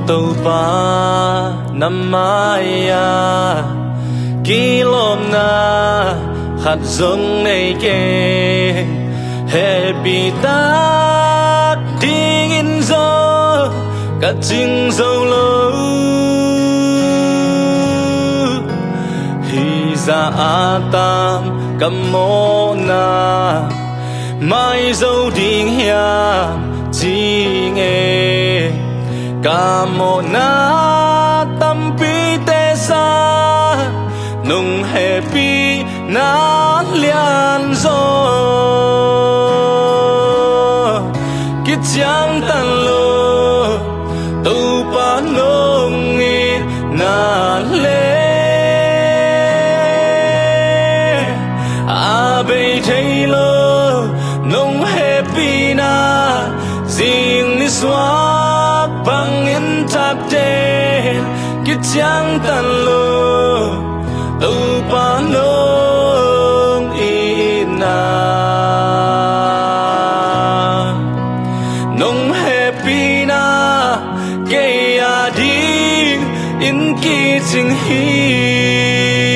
tàu pa namaya kilom na khát giống này kê happy ta ding in gió cả chinh dâu lâu hi ra tam cầm mô na mai dâu ding hiam chi nghe cả mô na tâm pi tê sa nung happy na lian gió kít chẳng tan lô tu pa nông nghi na lê a bay thấy lô nung happy na riêng ni swak bang in tháp đen kít chẳng tan lô tu pa nông ina nung happy na kay ading in kitchen hi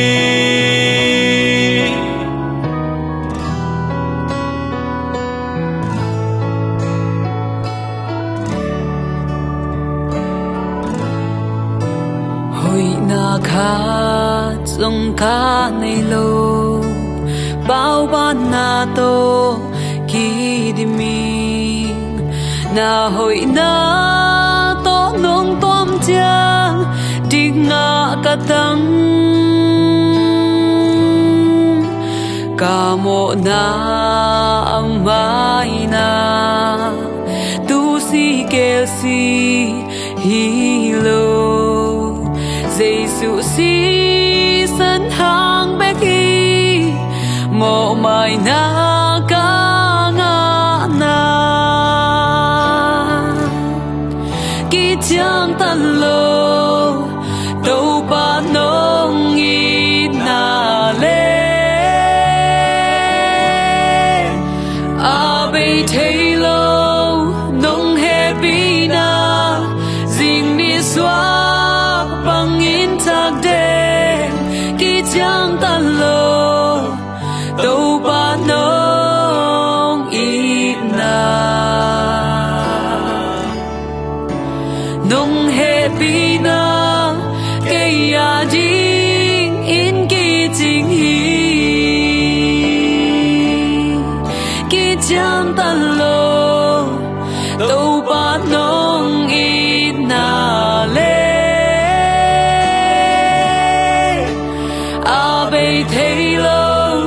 hồi na khát dòng cá này lô bao ban na to kỳ đi mình na hồi na to nông tôm chang đi ngã cả tăng cả mộ na ang mai na tu si kêu si hi lô Giêsu si sân hàng bé khi mộ mai na ca ngã na kỳ chẳng tan lô đâu ba nông nghi na lê a bay thấy lô nông happy na riêng đi xóa bang in thác đen kỳ chẳng tan lô đâu ba nông ít na nông happy na cây à ding in kỳ chính hi kỳ chẳng tan lô đâu ba nông ít na lê thấy lâu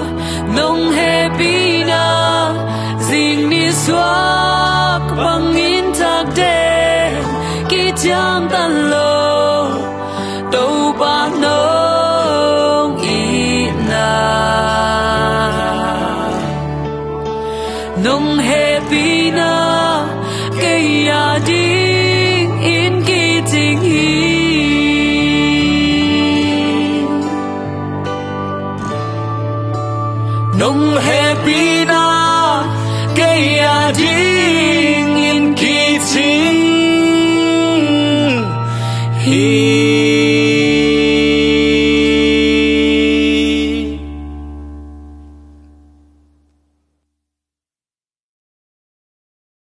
nông happy na riêng đi xóa bang in thác đen kỳ chẳng tan lô đâu ba nông ít na nông happy na cây à ding in kỳ tình hi nông happy na cây à ding in kỳ tình hi